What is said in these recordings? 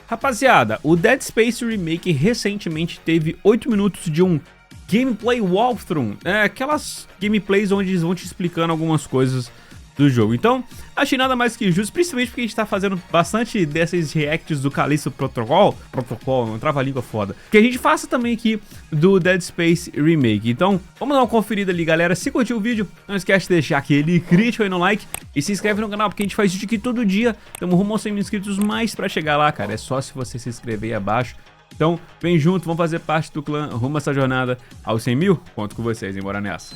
Rapaziada, o Dead Space Remake recentemente teve 8 minutos de um gameplay walkthrough, aquelas gameplays onde eles vão te explicando algumas coisas do jogo. Então, achei nada mais que justo, principalmente porque a gente tá fazendo bastante desses reacts do Callisto Protocol, não trava a língua foda, que a gente faça também aqui do Dead Space Remake. Então, vamos dar uma conferida ali, galera. Se curtiu o vídeo, não esquece de deixar aquele crítico aí no like e se inscreve no canal, porque a gente faz isso aqui todo dia. Estamos rumo aos 100 mil inscritos, mais pra chegar lá, cara, é só se você se inscrever aí abaixo. Então, vem junto, vamos fazer parte do clã rumo a essa jornada aos 100 mil. Conto com vocês, embora nessa.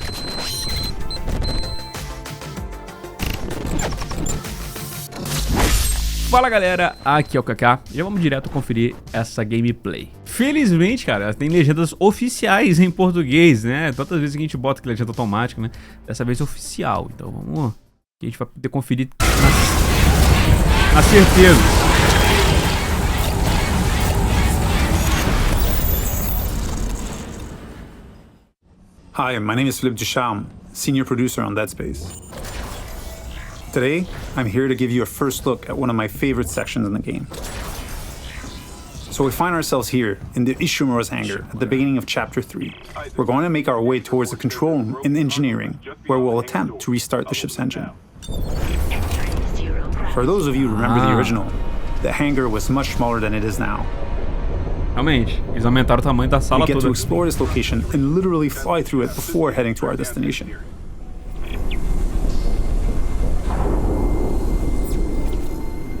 Fala galera, aqui é o Kaká, já vamos direto conferir essa gameplay. Felizmente, cara, tem legendas oficiais em português, né? Tantas vezes que a gente bota aqui legenda automática, né? Dessa vez oficial, então vamos, que a gente vai poder conferir na certeza. Hi, my name is Philippe Ducharme, Senior Producer on Dead Space. Today, I'm here to give you a first look at one of my favorite sections in the game. So we find ourselves here, in the Ishimura's hangar, at the beginning of Chapter 3. We're going to make our way towards the control room in engineering, where we'll attempt to restart the ship's engine. For those of you who remember the original, the hangar was much smaller than it is now. Realmente, eles aumentaram o tamanho da sala we get toda. to explore this location and literally fly through it before heading to our destination.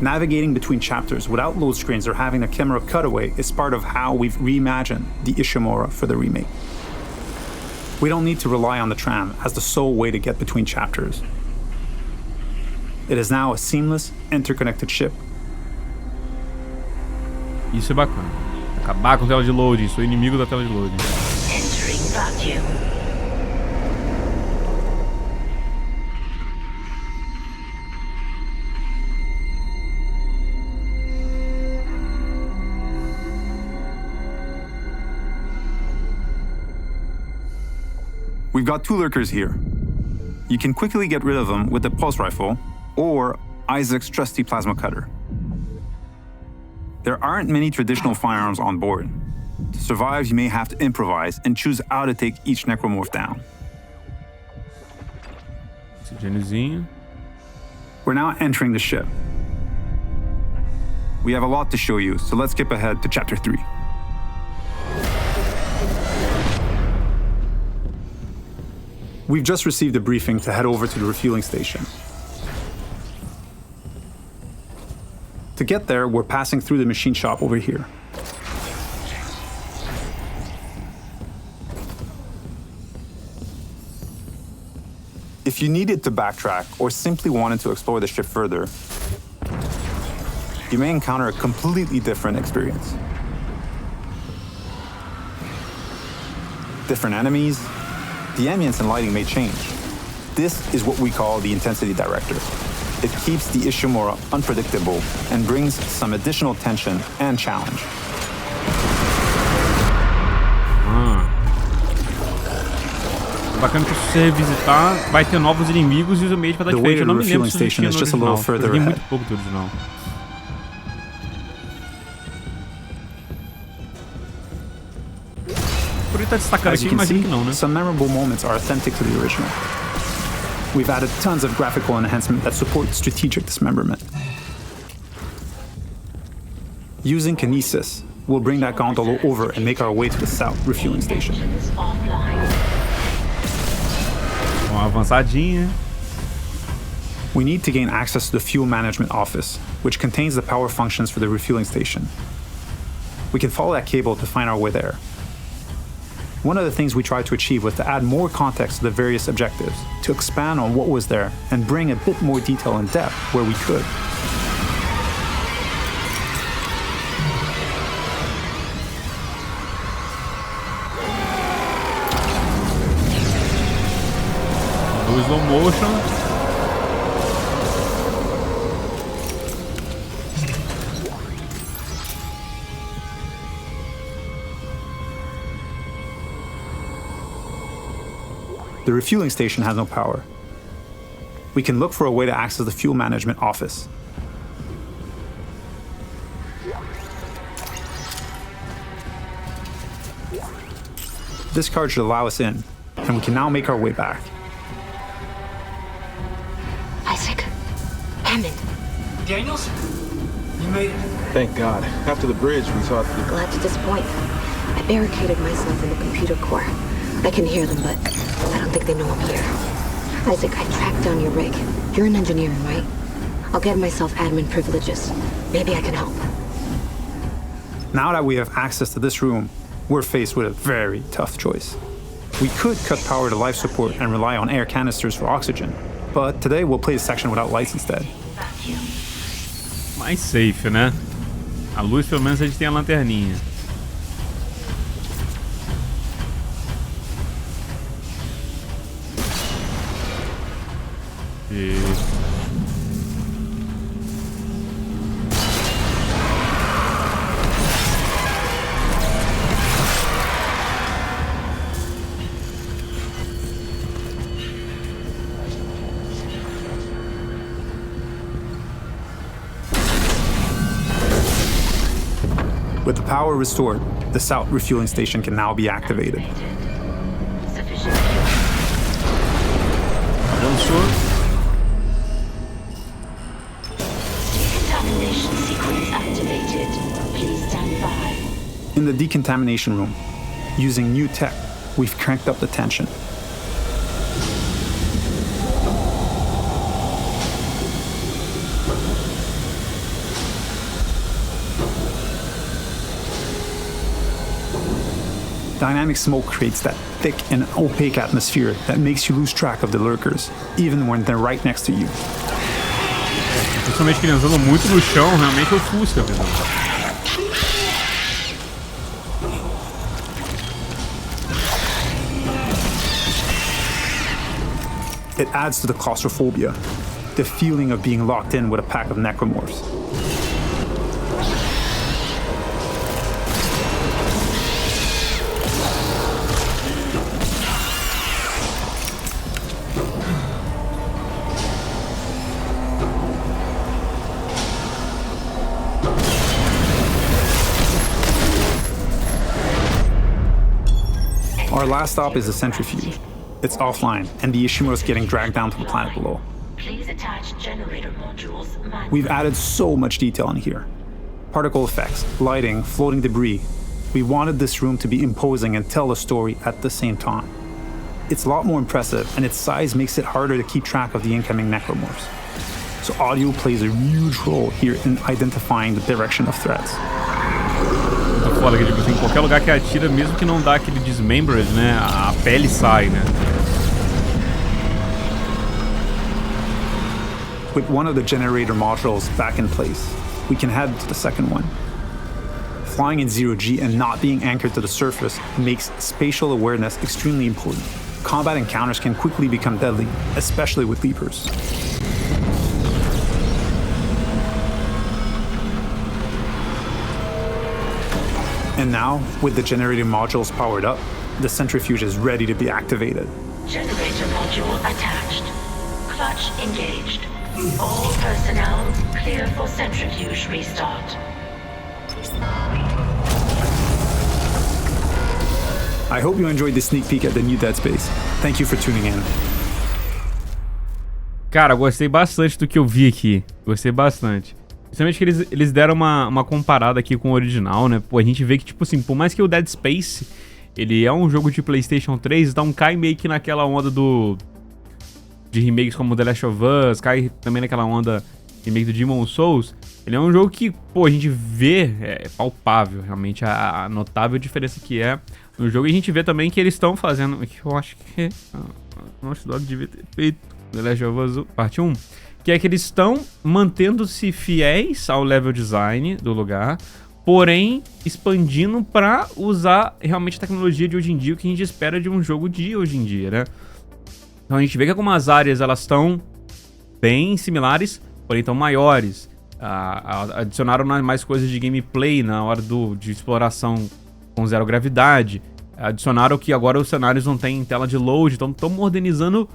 Navigating between chapters without load screens or having a camera cutaway is part of how we've reimagined the Ishimura for the remake. We don't need to rely on the tram as the sole way to get between chapters. It is now a seamless, interconnected ship. Isso é bacana. Acabar com a tela de loading, sou inimigo da tela de loading. Entering vacuum. We've got two lurkers here. You can quickly get rid of them with the pulse rifle or Isaac's trusty plasma cutter. There aren't many traditional firearms on board. To survive, you may have to improvise and choose how to take each necromorph down. Oxigêniozinho. We're now entering the ship. We have a lot to show you, so let's skip ahead to Chapter 3. We've just received a briefing to head over to the refueling station. To get there, we're passing through the machine shop over here. If you needed to backtrack or simply wanted to explore the ship further, you may encounter a completely different experience. Different enemies, the ambience and lighting may change. This is what we call the Intensity Director. It keeps the Ishimura unpredictable and brings some additional tension and challenge. Bacana que se você revisitar, vai ter novos inimigos e o ambiente vai estar diferente. Eu não me lembro se isso tinha no original. Eu joguei muito pouco do original. Por ele tá destacando aqui, imagino que não, né? Some memorable moments are authentic to the original. We've added tons of graphical enhancement that support strategic dismemberment. Using Kinesis, we'll bring that gondola over and make our way to the south refueling station. Uma avançadinha. We need to gain access to the fuel management office, which contains the power functions for the refueling station. We can follow that cable to find our way there. One of the things we tried to achieve was to add more context to the various objectives, to expand on what was there, and bring a bit more detail and depth where we could. Do slow motion. The refueling station has no power. We can look for a way to access the fuel management office. This card should allow us in, and we can now make our way back. Isaac. Hammond. Daniels? You made it. Thank God. After the bridge, we thought... Glad to disappoint. I barricaded myself in the computer core. I can hear them, but I don't think they know I'm here. Isaac, I tracked down your rig. You're an engineer, right? I'll get myself admin privileges. Maybe I can help. Now that we have access to this room, we're faced with a very tough choice. We could cut power to life support and rely on air canisters for oxygen, but today we'll play a section without lights instead. Mais safe, né? A luz, pelo menos, a gente tem a lanterninha. E... With the power restored, the South refueling station can now be activated. Sufficient. Decontamination sequence activated. Please stand by. In the decontamination room, using new tech, we've cranked up the tension. Dynamic smoke creates that thick and opaque atmosphere that makes you lose track of the lurkers, even when they're right next to you. Principalmente que ele andando muito no chão, realmente ofusca a visão. It adds to the claustrophobia, the feeling of being locked in with a pack of necromorphs. Our last stop is the centrifuge. It's offline, and the Ishimura is getting dragged down to the planet below. Please attach generator modules. We've added so much detail in here. Particle effects, lighting, floating debris. We wanted this room to be imposing and tell a story at the same time. It's a lot more impressive, and its size makes it harder to keep track of the incoming necromorphs. So audio plays a huge role here in identifying the direction of threats. Muito foda que, tipo assim, em qualquer lugar que atira, mesmo que não dá aquele dismembered, né, a pele sai, né. With one of the generator modules back in place, we can head to the second one. Flying in zero-G and not being anchored to the surface makes spatial awareness extremely important. Combat encounters can quickly become deadly, especially with leapers. And now, with the generator modules powered up, the centrifuge is ready to be activated. Generator module attached. Clutch engaged. All personnel clear for centrifuge restart. I hope you enjoyed this sneak peek at the new Dead Space. Thank you for tuning in. Cara, gostei bastante do que eu vi aqui. Gostei bastante. Principalmente que eles deram uma comparada aqui com o original, né? Pô, a gente vê que, tipo assim, por mais que o Dead Space, ele é um jogo de PlayStation 3, então cai meio que naquela onda de remakes como The Last of Us, cai também naquela onda remake do Demon's Souls. Ele é um jogo que, pô, a gente vê, é palpável, realmente, a notável diferença que é no jogo. E a gente vê também que eles estão fazendo, que eu acho que o Naughty Dog devia ter feito The Last of Us Parte 1, que é que eles estão mantendo-se fiéis ao level design do lugar, porém expandindo para usar realmente a tecnologia de hoje em dia, o que a gente espera de um jogo de hoje em dia, né? Então a gente vê que algumas áreas elas estão bem similares, porém estão maiores. Adicionaram mais coisas de gameplay na hora de exploração com zero gravidade. Adicionaram que agora os cenários não têm tela de load, então estão modernizando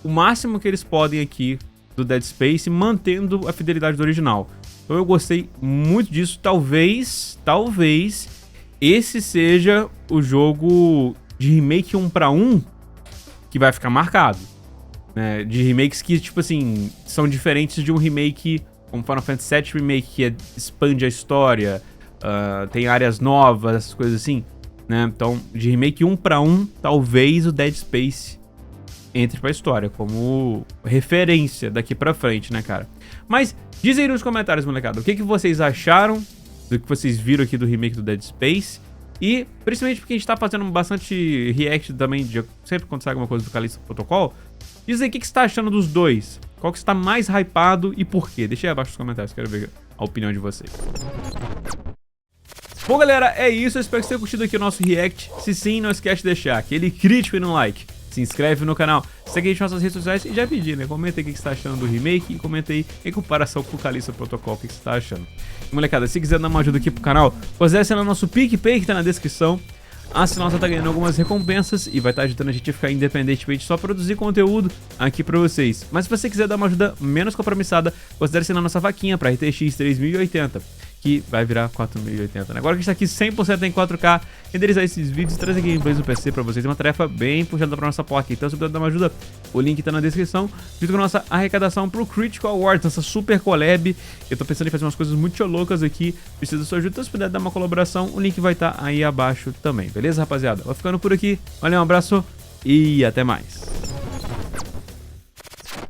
o máximo que eles podem aqui do Dead Space, mantendo a fidelidade do original. Então eu gostei muito disso. Talvez esse seja o jogo de remake 1 pra 1 que vai ficar marcado, né? De remakes que, tipo assim, são diferentes de um remake como Final Fantasy VII Remake, que expande a história, tem áreas novas, essas coisas assim, né? Então, de remake 1 pra 1, talvez o Dead Space entre pra história, como referência daqui pra frente, né, cara? Mas, diz aí nos comentários, molecada, o que vocês acharam do que vocês viram aqui do remake do Dead Space. E, principalmente porque a gente tá fazendo bastante react também, sempre quando sai alguma coisa do Callisto Protocol. Diz aí o que você tá achando dos dois. Qual que você tá mais hypado e por quê? Deixa aí abaixo nos comentários, quero ver a opinião de vocês. Bom, galera, é isso. Eu espero que você tenha curtido aqui o nosso react. Se sim, não esquece de deixar aquele crítico e no like. Se inscreve no canal, segue a gente nas nossas redes sociais e já pedi, né? Comenta aí o que você tá achando do remake e comenta aí em comparação com o Callisto Protocol o que você tá achando. E, molecada, se quiser dar uma ajuda aqui pro canal, considere assinar nosso PicPay que tá na descrição. Afinal, você tá ganhando algumas recompensas e vai estar ajudando a gente a ficar independentemente só produzir conteúdo aqui pra vocês. Mas se você quiser dar uma ajuda menos compromissada, considere assinar nossa vaquinha pra RTX 3080, que vai virar 4080, né? Agora que a gente tá aqui 100% em 4K, renderizar esses vídeos e trazer gameplays do PC pra vocês é uma tarefa bem puxada pra nossa placa. Então, se você puder dar uma ajuda, o link tá na descrição, junto com a nossa arrecadação pro Critical Awards, nossa super collab. Eu tô pensando em fazer umas coisas muito loucas aqui, preciso da sua ajuda, então se puder dar uma colaboração, o link vai estar aí abaixo também, beleza, rapaziada? Vou ficando por aqui, valeu, um abraço e até mais.